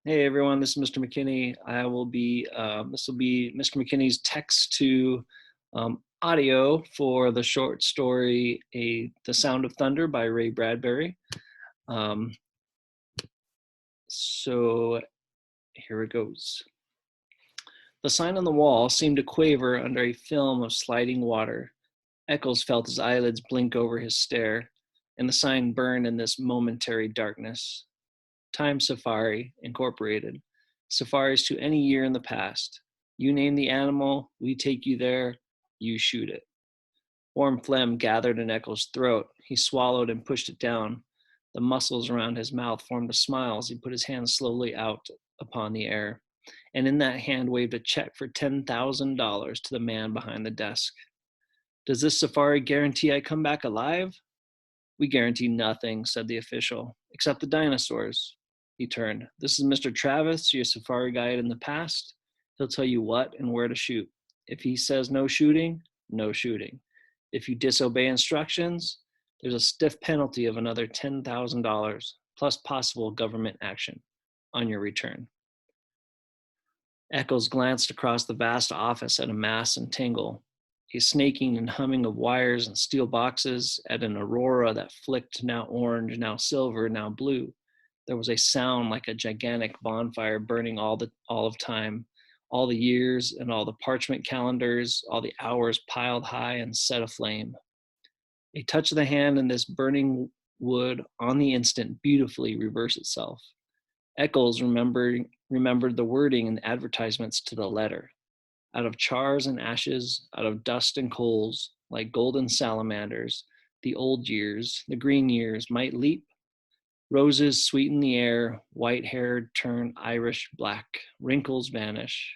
Hey everyone, this is Mr. McKinney. This will be Mr. McKinney's text to audio for the short story, The Sound of Thunder by Ray Bradburry. Um, so here it goes. The sign on the wall seemed to quaver under a film of sliding water. Eccles felt his eyelids blink over his stare, and the sign burned in this momentary darkness. Time Safari, Incorporated. Safaris to any year in the past. You name the animal, we take you there, you shoot it. Warm phlegm gathered in Eccles' throat. He swallowed and pushed it down. The muscles around his mouth formed a smile as he put his hand slowly out upon the air. And in that hand waved a check for $10,000 to the man behind the desk. Does this safari guarantee I come back alive? We guarantee nothing, said the official, except the dinosaurs. He turned. This is Mr. Travis, your safari guide in the past. He'll tell you what and where to shoot. If he says no shooting, no shooting. If you disobey instructions, there's a stiff penalty of another $10,000 plus possible government action on your return. Eccles glanced across the vast office at a mass and tangle, a snaking and humming of wires and steel boxes, at an aurora that flicked, now orange, now silver, now blue. There was a sound like a gigantic bonfire burning all of time, all the years and all the parchment calendars, all the hours piled high and set aflame. A touch of the hand in this burning would on the instant beautifully reverse itself. Eccles remembered the wording in the advertisements to the letter. Out of chars and ashes, out of dust and coals, like golden salamanders, the old years, the green years might leap. Roses sweeten the air, white-haired turn Irish black, wrinkles vanish,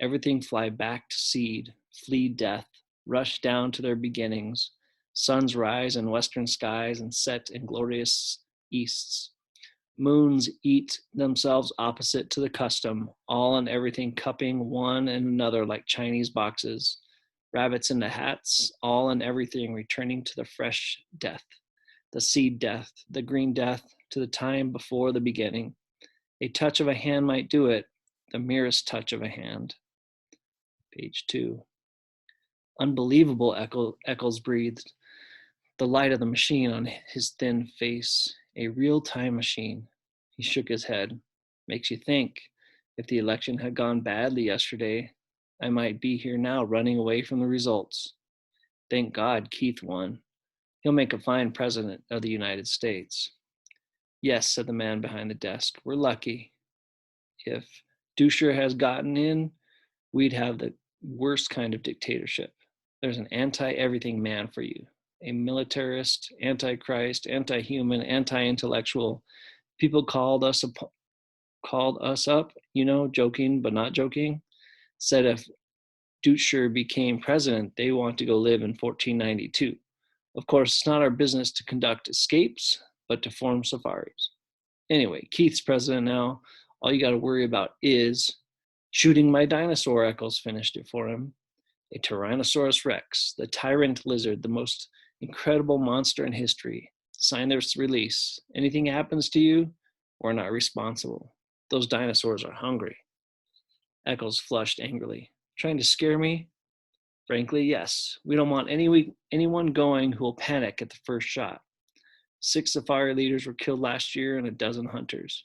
everything fly back to seed, flee death, rush down to their beginnings. Suns rise in western skies and set in glorious easts. Moons eat themselves opposite to the custom, all and everything cupping one and another like Chinese boxes. Rabbits into hats, all and everything returning to the fresh death, the seed death, the green death, to the time before the beginning. A touch of a hand might do it, the merest touch of a hand. Page 2. Unbelievable, Eccles breathed, the light of the machine on his thin face. A real time machine. He shook his head. Makes you think, if the election had gone badly yesterday, I might be here now running away from the results. Thank God Keith won. He'll make a fine president of the United States. Yes, said the man behind the desk. We're lucky. If Dusher has gotten in, we'd have the worst kind of dictatorship. There's an anti-everything man for you. A militarist, anti-Christ, anti-human, anti-intellectual. People called us up, joking but not joking. Said if Dutcher became president, they want to go live in 1492. Of course, it's not our business to conduct escapes, but to form safaris. Anyway, Keith's president now. All you got to worry about is shooting my dinosaur. Eccles finished it for him. A Tyrannosaurus Rex, the tyrant lizard, the most incredible monster in history. Sign their release. Anything happens to you, we're not responsible. Those dinosaurs are hungry. Eccles flushed angrily. Trying to scare me? Frankly, yes. We don't want anyone going who will panic at the first shot. 6 safari leaders were killed last year and a dozen hunters.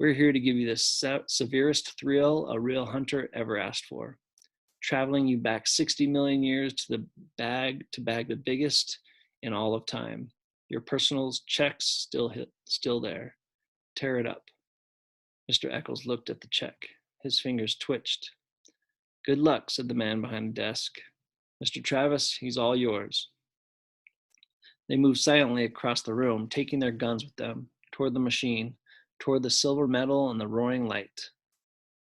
We're here to give you the severest thrill a real hunter ever asked for. Traveling you back 60 million years to bag the biggest in all of time. Your personal check's still there. Tear it up. Mr. Eccles looked at the check. His fingers twitched. Good luck, said the man behind the desk. Mr. Travis, he's all yours. They moved silently across the room, taking their guns with them, toward the machine, toward the silver metal and the roaring light.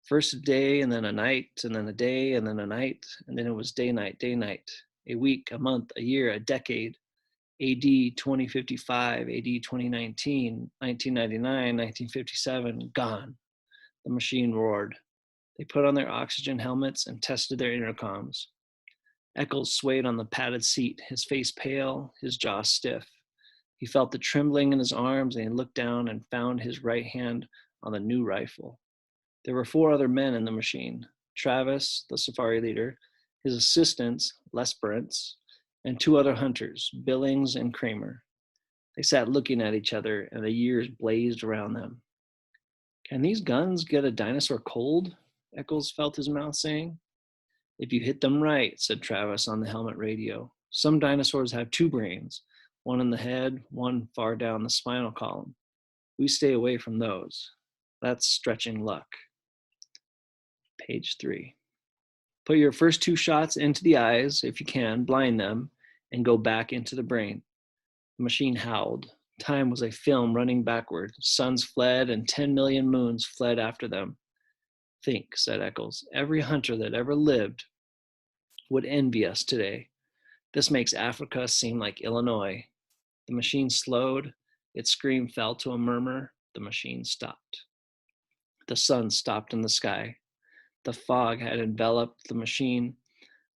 First a day, and then a night, and then a day, and then a night, and then it was day, night, a week, a month, a year, a decade, AD 2055, AD 2019, 1999, 1957, gone. The machine roared. They put on their oxygen helmets and tested their intercoms. Eccles swayed on the padded seat, his face pale, his jaw stiff. He felt the trembling in his arms, and he looked down and found his right hand on the new rifle. There were 4 other men in the machine: Travis, the safari leader, his assistants, Lesperance, and 2 other hunters, Billings and Kramer. They sat looking at each other, and the years blazed around them. Can these guns get a dinosaur cold? Eccles felt his mouth saying. If you hit them right, said Travis on the helmet radio. Some dinosaurs have 2 brains, one in the head, one far down the spinal column. We stay away from those. That's stretching luck. Page 3. Put your first 2 shots into the eyes, if you can, blind them, and go back into the brain. The machine howled. Time was a film running backward. Suns fled, and 10 million moons fled after them. Think, said Eccles. Every hunter that ever lived would envy us today. This makes Africa seem like Illinois. The machine slowed. Its scream fell to a murmur. The machine stopped. The sun stopped in the sky. The fog had enveloped the machine,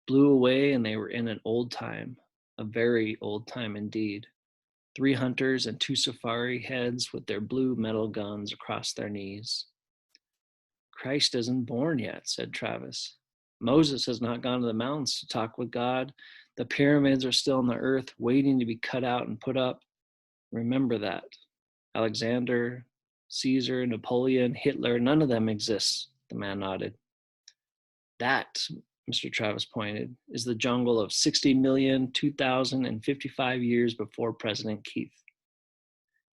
blew away, and they were in an old time, a very old time indeed. 3 hunters and 2 safari heads with their blue metal guns across their knees. Christ isn't born yet, said Travis. Moses has not gone to the mountains to talk with God. The pyramids are still on the earth, waiting to be cut out and put up. Remember that. Alexander, Caesar, Napoleon, Hitler, none of them exists, the man nodded. That, Mr. Travis pointed, is the jungle of 60,002,055 years before President Keith.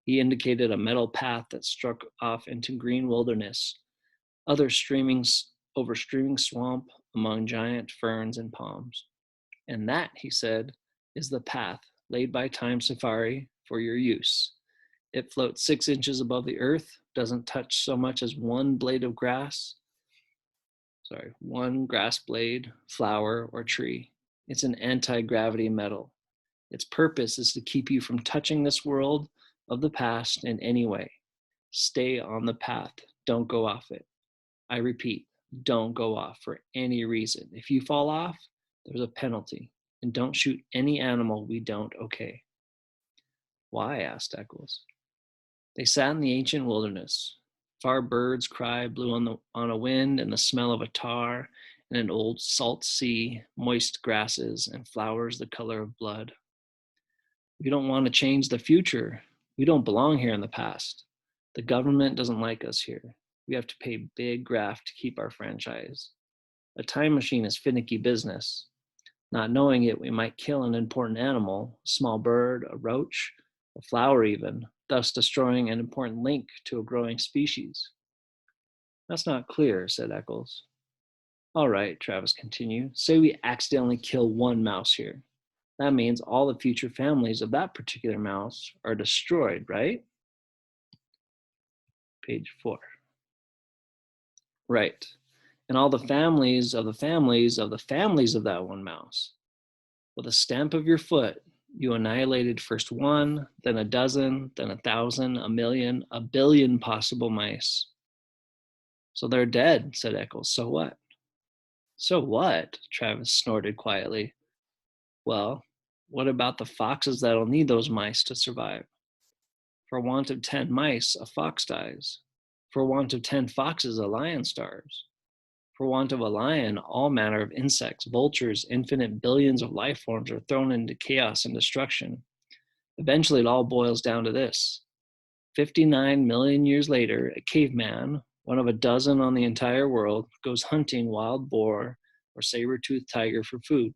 He indicated a metal path that struck off into green wilderness, other streaming swamp among giant ferns and palms. And that, he said, is the path laid by Time Safari for your use. It floats 6 inches above the earth, doesn't touch so much as one grass blade, flower, or tree. It's an anti-gravity metal. Its purpose is to keep you from touching this world of the past in any way. Stay on the path. Don't go off it. I repeat, don't go off for any reason. If you fall off, there's a penalty. And don't shoot any animal we don't okay. Why? Asked Eccles. They sat in the ancient wilderness. Far birds' cry blew on a wind, and the smell of a tar and an old salt sea, moist grasses, and flowers the color of blood. We don't want to change the future. We don't belong here in the past. The government doesn't like us here. We have to pay big graft to keep our franchise. A time machine is finicky business. Not knowing it, we might kill an important animal, a small bird, a roach, a flower even, thus destroying an important link to a growing species. That's not clear, said Eccles. All right, Travis continued. Say we accidentally kill 1 mouse here. That means all the future families of that particular mouse are destroyed, right? Page 4. Right. And all the families of the families of the families of that 1 mouse. With a stamp of your foot, you annihilated first 1, then a dozen, then 1,000, 1,000,000, 1,000,000,000 possible mice. So they're dead, said Eccles. So what? So what? Travis snorted quietly. Well, what about the foxes that'll need those mice to survive? For want of 10 mice, a fox dies. For want of 10 foxes, a lion starves. For want of a lion, all manner of insects, vultures, infinite billions of life forms are thrown into chaos and destruction. Eventually, it all boils down to this. 59 million years later, a caveman, one of a dozen on the entire world, goes hunting wild boar or saber-toothed tiger for food.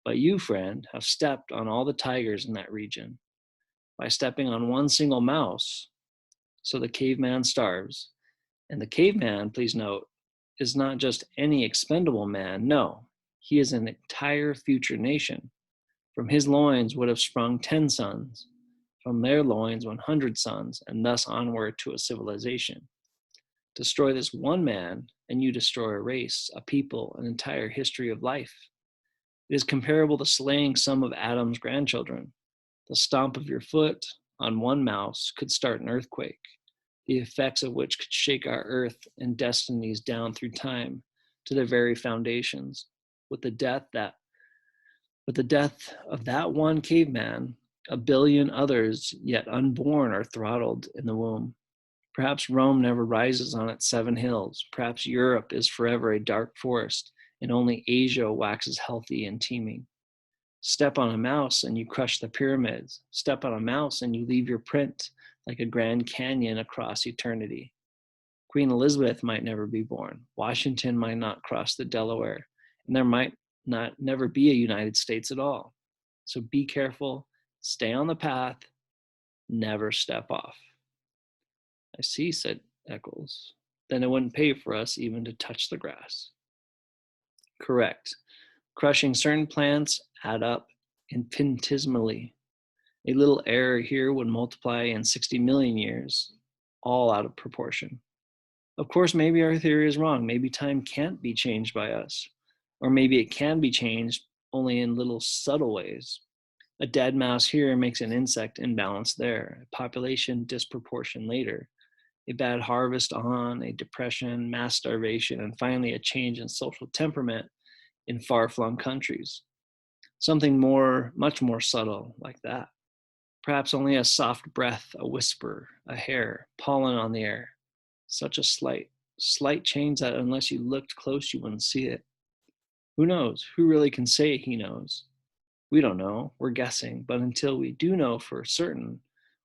But you, friend, have stepped on all the tigers in that region. By stepping on 1 single mouse, so the caveman starves. And the caveman, please note, is not just any expendable man. No, he is an entire future nation. From his loins would have sprung 10 sons, from their loins 100 sons, and thus onward to a civilization. Destroy this 1 man, and you destroy a race, a people, an entire history of life. It is comparable to slaying some of Adam's grandchildren. The stomp of your foot on 1 mouse could start an earthquake, the effects of which could shake our earth and destinies down through time to their very foundations. With the death of that 1 caveman, 1 billion others yet unborn are throttled in the womb. Perhaps Rome never rises on its 7 hills. Perhaps Europe is forever a dark forest, and only Asia waxes healthy and teeming. Step on a mouse and you crush the pyramids. Step on a mouse and you leave your print like a Grand Canyon across eternity. Queen Elizabeth might never be born. Washington might not cross the Delaware. And there might not never be a United States at all. So be careful, stay on the path, never step off. I see, said Eccles. Then it wouldn't pay for us even to touch the grass. Correct. Crushing certain plants add up infinitesimally. A little error here would multiply in 60 million years, all out of proportion. Of course, maybe our theory is wrong. Maybe time can't be changed by us. Or maybe it can be changed only in little subtle ways. A dead mouse here makes an insect imbalance there, a population disproportion later, a bad harvest on, a depression, mass starvation, and finally a change in social temperament in far-flung countries. Something much more subtle like that. Perhaps only a soft breath, a whisper, a hair, pollen on the air. Such a slight change that unless you looked close, you wouldn't see it. Who knows? Who really can say he knows? We don't know. We're guessing. But until we do know for certain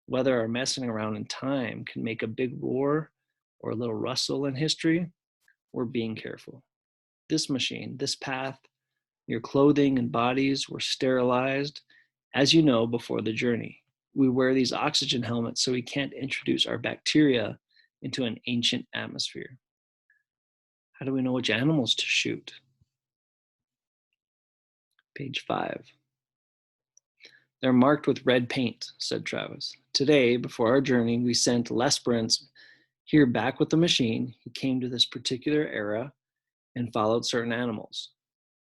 whether our messing around in time can make a big roar or a little rustle in history, we're being careful. This machine, this path, your clothing and bodies were sterilized, as you know, before the journey. We wear these oxygen helmets so we can't introduce our bacteria into an ancient atmosphere. How do we know which animals to shoot? Page 5. They're marked with red paint, said Travis. Today, before our journey, we sent Lesperance here back with the machine. He came to this particular era and followed certain animals.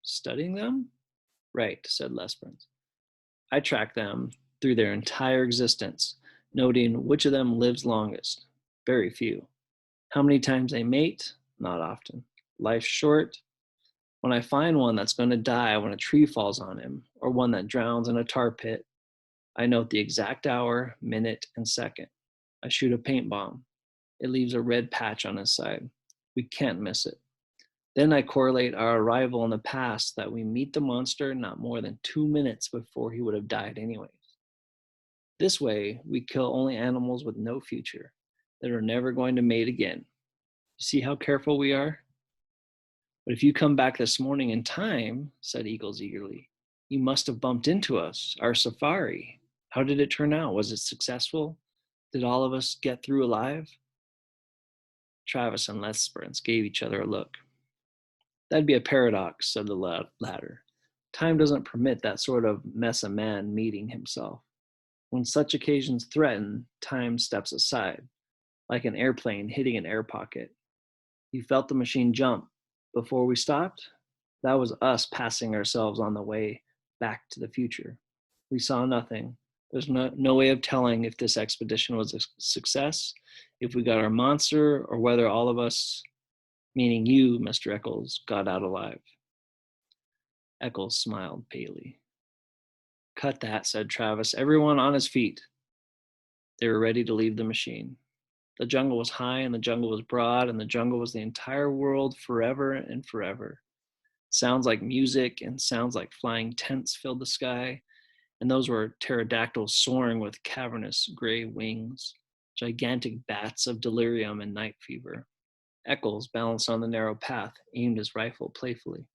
Studying them? Right, said Lesperance. I tracked them through their entire existence, noting which of them lives longest. Very few. How many times they mate? Not often. Life's short. When I find one that's going to die when a tree falls on him, or one that drowns in a tar pit, I note the exact hour, minute, and second. I shoot a paint bomb. It leaves a red patch on his side. We can't miss it. Then I correlate our arrival in the past that we meet the monster not more than 2 minutes before he would have died anyways. This way, we kill only animals with no future, that are never going to mate again. You see how careful we are? But if you come back this morning in time, said Eagles eagerly, you must have bumped into us, our safari. How did it turn out? Was it successful? Did all of us get through alive? Travis and Lesperance gave each other a look. That'd be a paradox, said the latter. Time doesn't permit that sort of mess of man meeting himself. When such occasions threaten, time steps aside, like an airplane hitting an air pocket. You felt the machine jump. Before we stopped, that was us passing ourselves on the way back to the future. We saw nothing. There's no way of telling if this expedition was a success, if we got our monster, or whether all of us, meaning you, Mr. Eccles, got out alive. Eccles smiled palely. Cut that, said Travis. Everyone on his feet. They were ready to leave the machine. The jungle was high and the jungle was broad and the jungle was the entire world forever and forever. Sounds like music and sounds like flying tents filled the sky, and those were pterodactyls soaring with cavernous gray wings, gigantic bats of delirium and night fever. Eccles, balanced on the narrow path, aimed his rifle playfully.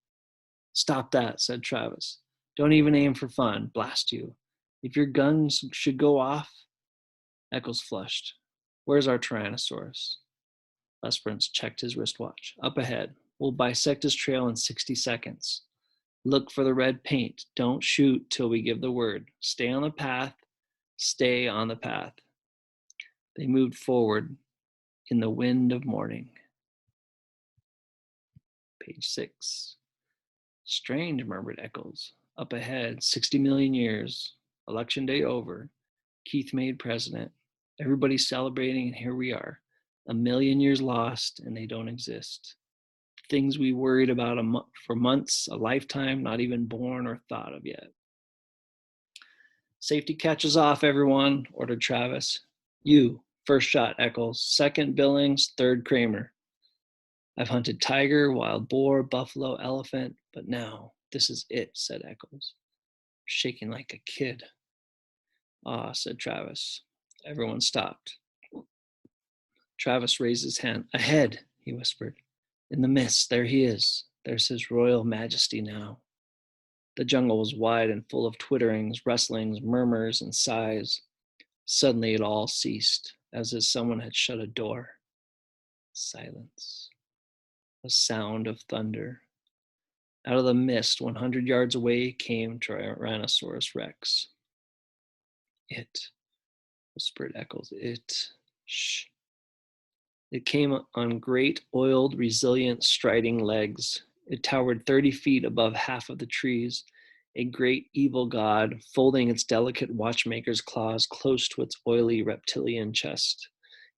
Stop that, said Travis. Don't even aim for fun, blast you. If your guns should go off. Eccles flushed. Where's our Tyrannosaurus? Lesperance checked his wristwatch. Up ahead. We'll bisect his trail in 60 seconds. Look for the red paint. Don't shoot till we give the word. Stay on the path. Stay on the path. They moved forward in the wind of morning. Page 6. Strange, murmured Eccles. Up ahead, 60 million years. Election day over. Keith made president. Everybody's celebrating, and here we are. 1 million years lost, and they don't exist. Things we worried about for months, a lifetime, not even born or thought of yet. Safety catches off, everyone, ordered Travis. You, First shot, Eccles. Second, Billings. Third, Kramer. I've hunted tiger, wild boar, buffalo, elephant, but now this is it, said Eccles, shaking like a kid. Ah, said Travis. Everyone stopped. Travis raised his hand. Ahead, he whispered. In the mist, there he is. There's his royal majesty now. The jungle was wide and full of twitterings, rustlings, murmurs, and sighs. Suddenly it all ceased, as if someone had shut a door. Silence. A sound of thunder. Out of the mist, 100 yards away, came Tyrannosaurus Rex. It, whispered Eccles. Shh. It came on great, oiled, resilient, striding legs. It towered 30 feet above half of the trees, a great evil god, folding its delicate watchmaker's claws close to its oily reptilian chest.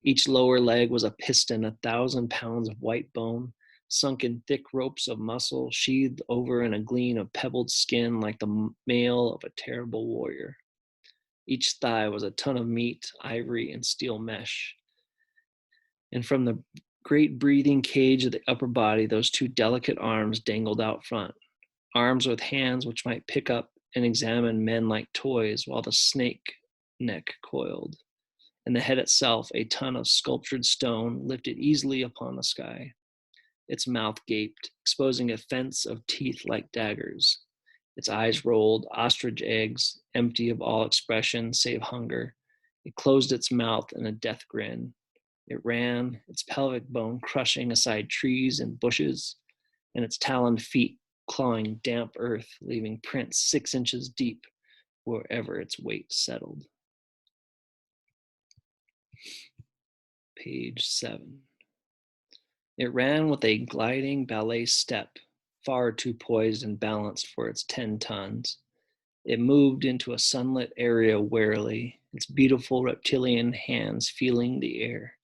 Each lower leg was a piston, 1,000 pounds of white bone, sunk in thick ropes of muscle, sheathed over in a gleam of pebbled skin like the mail of a terrible warrior. Each thigh was a ton of meat, ivory, and steel mesh. And from the great breathing cage of the upper body, those two delicate arms dangled out front. Arms with hands which might pick up and examine men like toys, while the snake neck coiled. And the head itself, a ton of sculptured stone, lifted easily upon the sky. Its mouth gaped, exposing a fence of teeth like daggers. Its eyes rolled, ostrich eggs, empty of all expression save hunger. It closed its mouth in a death grin. It ran, its pelvic bone crushing aside trees and bushes, and its taloned feet clawing damp earth, leaving prints 6 inches deep wherever its weight settled. Page 7. It ran with a gliding ballet step, far too poised and balanced for its 10 tons. It moved into a sunlit area warily, its beautiful reptilian hands feeling the air.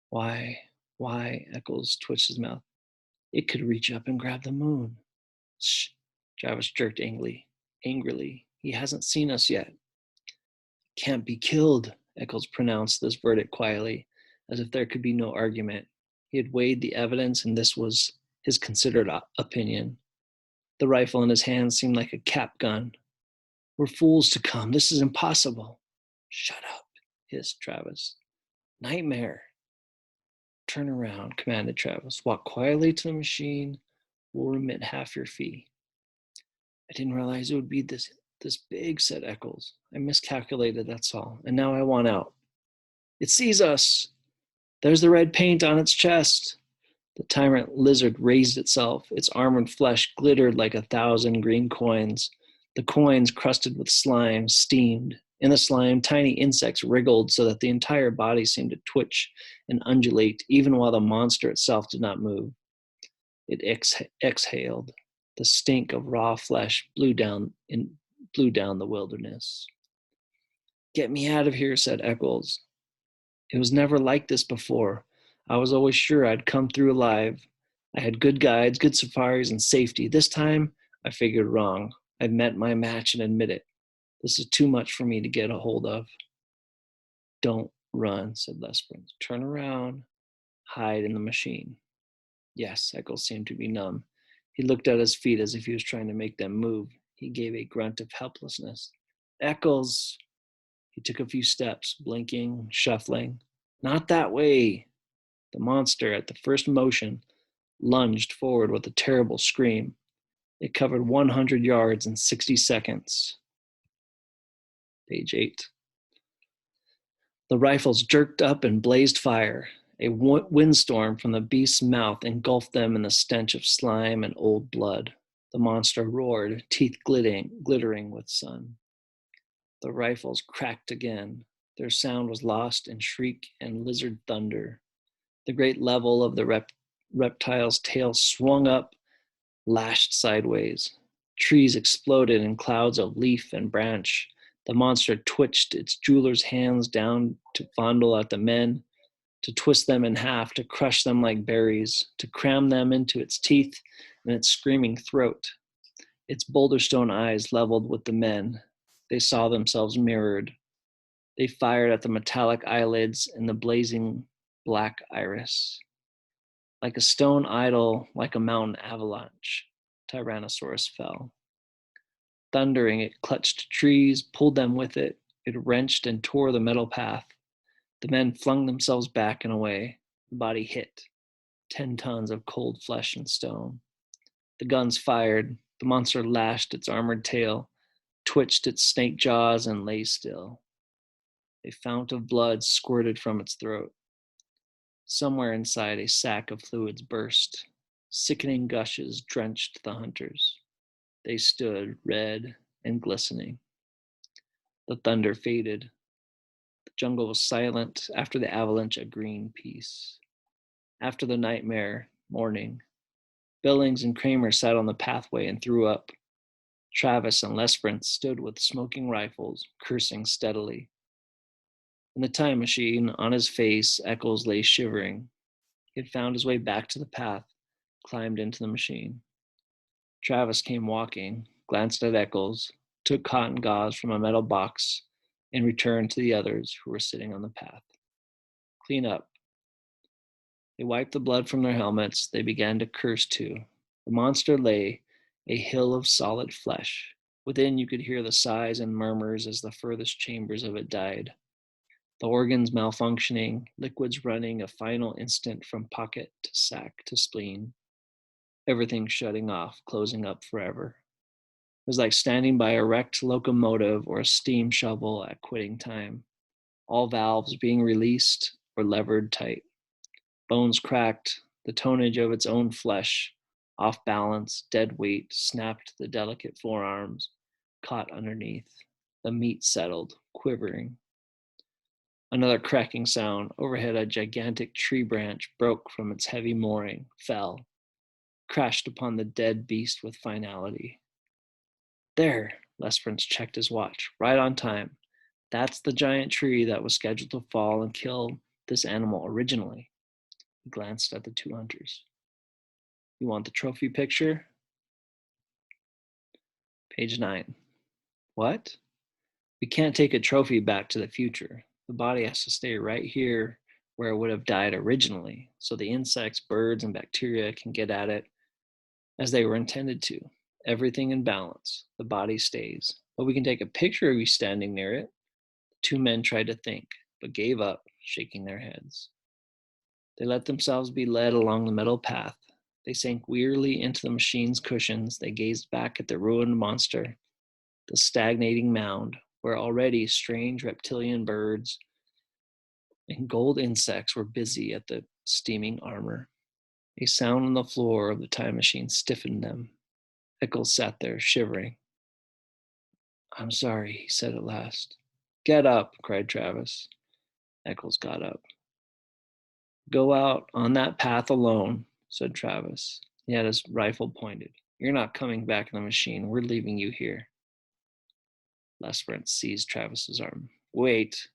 Why, Eccles twitched his mouth. It could reach up and grab the moon. Shh, Travis jerked angrily. He hasn't seen us yet. Can't be killed, Eccles pronounced this verdict quietly, as if there could be no argument. He had weighed the evidence, and this was his considered opinion. The rifle in his hand seemed like a cap gun. We're fools to come. This is impossible. Shut up, hissed Travis. Nightmare. Turn around, commanded Travis. Walk quietly to the machine. We'll remit half your fee. I didn't realize it would be this big, said Eccles. I miscalculated, that's all. And now I want out. It sees us. There's the red paint on its chest. The tyrant lizard raised itself. Its armored flesh glittered like 1,000 green coins. The coins, crusted with slime, steamed. In the slime, tiny insects wriggled so that the entire body seemed to twitch and undulate, even while the monster itself did not move. It exhaled. The stink of raw flesh blew down the wilderness. Get me out of here, said Eccles. It was never like this before. I was always sure I'd come through alive. I had good guides, good safaris, and safety. This time, I figured wrong. I've met my match and admit it. This is too much for me to get a hold of. Don't run, said Lesperance. Turn around. Hide in the machine. Yes, Eccles seemed to be numb. He looked at his feet as if he was trying to make them move. He gave a grunt of helplessness. Eccles! He took a few steps, blinking, shuffling. Not that way! The monster, at the first motion, lunged forward with a terrible scream. It covered 100 yards in 60 seconds. Page 8. The rifles jerked up and blazed fire. A windstorm from the beast's mouth engulfed them in the stench of slime and old blood. The monster roared, teeth glittering with sun. The rifles cracked again. Their sound was lost in shriek and lizard thunder. The great level of the reptile's tail swung up, lashed sideways. Trees exploded in clouds of leaf and branch. The monster twitched its jeweler's hands down to fondle at the men, to twist them in half, to crush them like berries, to cram them into its teeth and its screaming throat. Its boulder stone eyes leveled with the men. They saw themselves mirrored. They fired at the metallic eyelids and the blazing black iris. Like a stone idol, like a mountain avalanche, Tyrannosaurus fell. Thundering, it clutched trees, pulled them with it. It wrenched and tore the metal path. The men flung themselves back and away. The body hit. 10 tons of cold flesh and stone. The guns fired. The monster lashed its armored tail, twitched its snake jaws, and lay still. A fount of blood squirted from its throat. Somewhere inside, a sack of fluids burst. Sickening gushes drenched the hunters. They stood red and glistening. The thunder faded. The jungle was silent. After the avalanche, a green peace. After the nightmare, morning. Billings and Kramer sat on the pathway and threw up. Travis and Lesperance stood with smoking rifles, cursing steadily. In the time machine, on his face, Eccles lay shivering. He had found his way back to the path, climbed into the machine. Travis came walking, glanced at Eccles, took cotton gauze from a metal box, and returned to the others who were sitting on the path. Clean up. They wiped the blood from their helmets. They began to curse too. The monster lay, a hill of solid flesh. Within, you could hear the sighs and murmurs as the furthest chambers of it died. The organs malfunctioning, liquids running a final instant from pocket to sac to spleen. Everything shutting off, closing up forever. It was like standing by a wrecked locomotive or a steam shovel at quitting time. All valves being released or levered tight. Bones cracked, the tonnage of its own flesh, off balance, dead weight, snapped the delicate forearms, caught underneath. The meat settled, quivering. Another cracking sound. Overhead, a gigantic tree branch broke from its heavy mooring, fell, crashed upon the dead beast with finality. There, Lesperance checked his watch, right on time. That's the giant tree that was scheduled to fall and kill this animal originally. He glanced at the two hunters. You want the trophy picture? Page 9. What? We can't take a trophy back to the future. The body has to stay right here where it would have died originally, so the insects, birds, and bacteria can get at it as they were intended to. Everything in balance. The body stays. But we can take a picture of you standing near it. The two men tried to think, but gave up, shaking their heads. They let themselves be led along the metal path. They sank wearily into the machine's cushions. They gazed back at the ruined monster, the stagnating mound, where already strange reptilian birds and gold insects were busy at the steaming armor. A sound on the floor of the time machine stiffened them. Eccles sat there, shivering. I'm sorry, he said at last. Get up, cried Travis. Eccles got up. Go out on that path alone, said Travis. He had his rifle pointed. You're not coming back in the machine. We're leaving you here. Lesperance seized Travis's arm. Wait.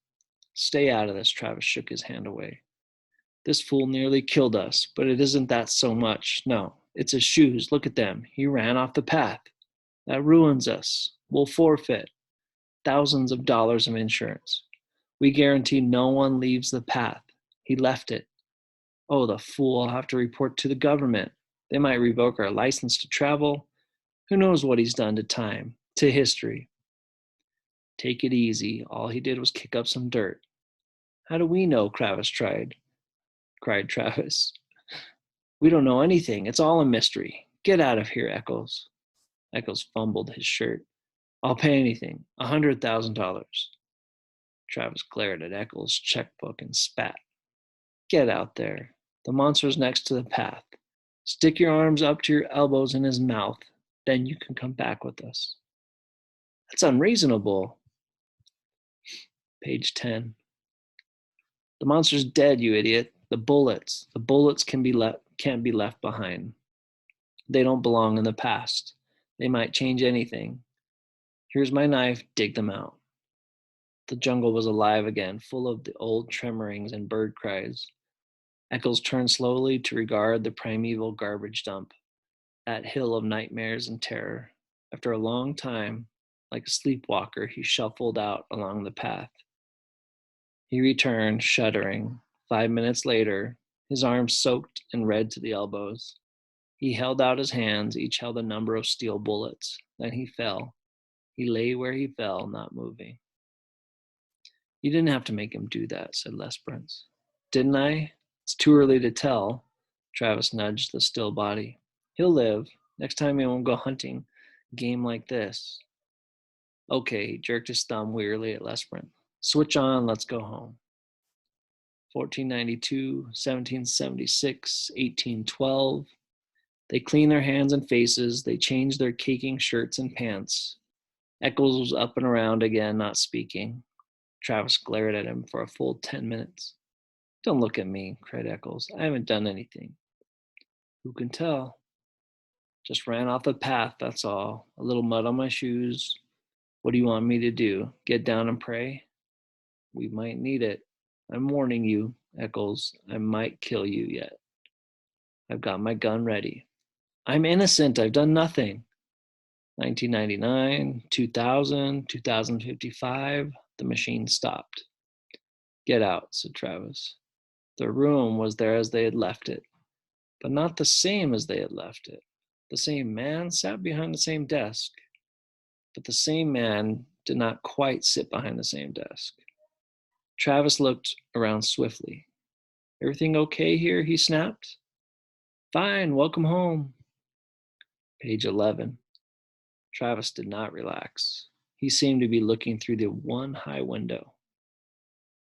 Stay out of this, Travis shook his hand away. This fool nearly killed us, but it isn't that so much. No, it's his shoes. Look at them. He ran off the path. That ruins us. We'll forfeit thousands of dollars of insurance. We guarantee no one leaves the path. He left it. Oh, the fool. I'll have to report to the government. They might revoke our license to travel. Who knows what he's done to time, to history. Take it easy. All he did was kick up some dirt. How do we know? Cried Travis. We don't know anything. It's all a mystery. Get out of here, Eccles. Eccles fumbled his shirt. I'll pay anything. $100,000. Travis glared at Eccles' checkbook and spat. Get out there. The monster's next to the path. Stick your arms up to your elbows in his mouth. Then you can come back with us. That's unreasonable. Page 10. The monster's dead, you idiot. The bullets can't be left behind. They don't belong in the past. They might change anything. Here's my knife, dig them out. The jungle was alive again, full of the old tremorings and bird cries. Eccles turned slowly to regard the primeval garbage dump, that hill of nightmares and terror. After a long time, like a sleepwalker, he shuffled out along the path. He returned, shuddering. 5 minutes later, his arms soaked and red to the elbows. He held out his hands, each held a number of steel bullets. Then he fell. He lay where he fell, not moving. You didn't have to make him do that, said Lesperance. Didn't I? It's too early to tell. Travis nudged the still body. He'll live. Next time he won't go hunting. Game like this. Okay, he jerked his thumb wearily at Lesperance. Switch on, let's go home. 1492, 1776, 1812. They cleaned their hands and faces. They changed their caking shirts and pants. Eccles was up and around again, not speaking. Travis glared at him for a full 10 minutes. Don't look at me, cried Eccles. I haven't done anything. Who can tell? Just ran off the path, that's all. A little mud on my shoes. What do you want me to do? Get down and pray? We might need it. I'm warning you, Eccles. I might kill you yet. I've got my gun ready. I'm innocent. I've done nothing. 1999, 2000, 2055. The machine stopped. Get out, said Travis. The room was there as they had left it, but not the same as they had left it. The same man sat behind the same desk, but the same man did not quite sit behind the same desk. Travis looked around swiftly. Everything okay here? He snapped. Fine, welcome home. Page 11. Travis did not relax. He seemed to be looking through the one high window.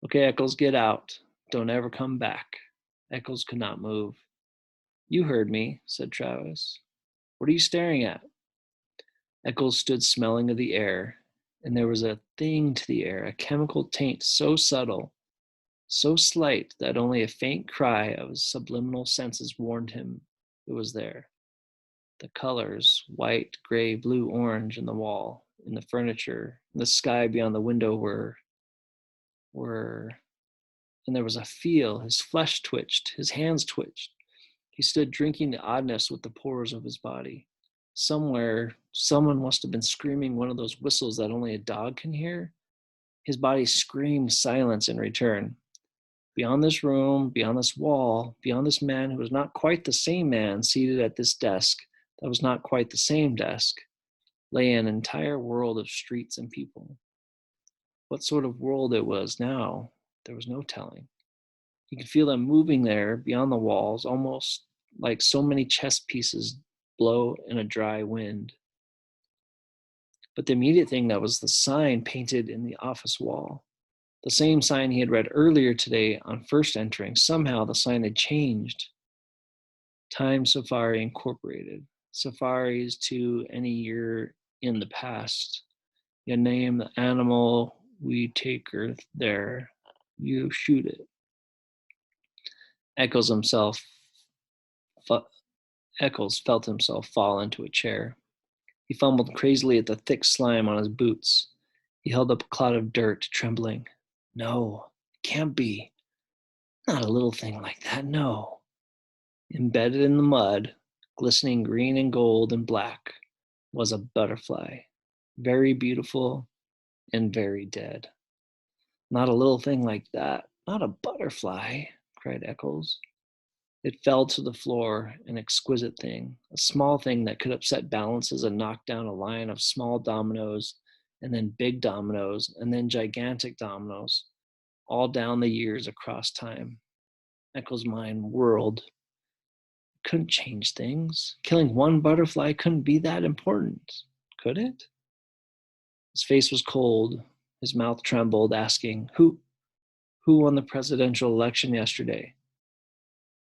Okay, Eccles, get out. Don't ever come back. Eccles could not move. You heard me, said Travis. What are you staring at? Eccles stood smelling of the air, and there was a thing to the air, a chemical taint so subtle, so slight that only a faint cry of his subliminal senses warned him it was there. The colors, white, gray, blue, orange, in the wall, in the furniture, in the sky beyond the window were, and there was a feel. His flesh twitched, his hands twitched. He stood drinking the oddness with the pores of his body. Somewhere, someone must have been screaming one of those whistles that only a dog can hear. His body screamed silence in return. Beyond this room, beyond this wall, beyond this man who was not quite the same man seated at this desk that was not quite the same desk, lay an entire world of streets and people. What sort of world it was now, there was no telling. He could feel them moving there beyond the walls, almost like so many chess pieces blow in a dry wind. But the immediate thing that was the sign painted in the office wall. The same sign he had read earlier today on first entering. Somehow the sign had changed. Time Safari Incorporated. Safaris to any year in the past. You name the animal, we take her there. You shoot it. Eccles felt himself fall into a chair. He fumbled crazily at the thick slime on his boots. He held up a cloud of dirt, trembling. No, it can't be. Not a little thing like that, no. Embedded in the mud, glistening green and gold and black, was a butterfly, very beautiful and very dead. Not a little thing like that, not a butterfly, cried Eccles. It fell to the floor, an exquisite thing, a small thing that could upset balances and knock down a line of small dominoes, and then big dominoes, and then gigantic dominoes, all down the years across time. Eccles' mind whirled. Couldn't change things. Killing one butterfly couldn't be that important, could it? His face was cold. His mouth trembled, asking, Who won the presidential election yesterday?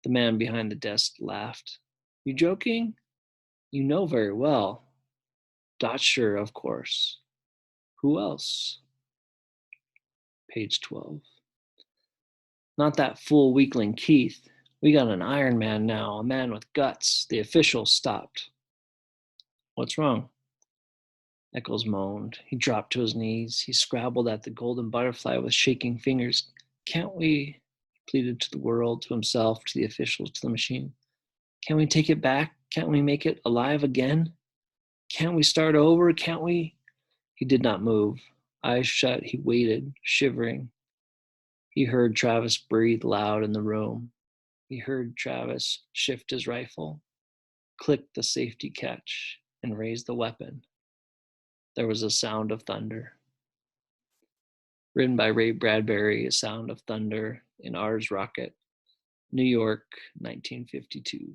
The man behind the desk laughed. You joking? You know very well. Dotcher, of course. Who else? Page 12. Not that fool weakling Keith. We got an Iron Man now, a man with guts. The official stopped. What's wrong? Eccles moaned. He dropped to his knees. He scrabbled at the golden butterfly with shaking fingers. Can't we, he pleaded to the world, to himself, to the officials, to the machine. Can't we take it back? Can't we make it alive again? Can't we start over? Can't we? He did not move. Eyes shut, he waited, shivering. He heard Travis breathe loud in the room. He heard Travis shift his rifle, click the safety catch, and raise the weapon. There was a sound of thunder. Written by Ray Bradburry, A Sound of Thunder in Ars Rocket, New York, 1952.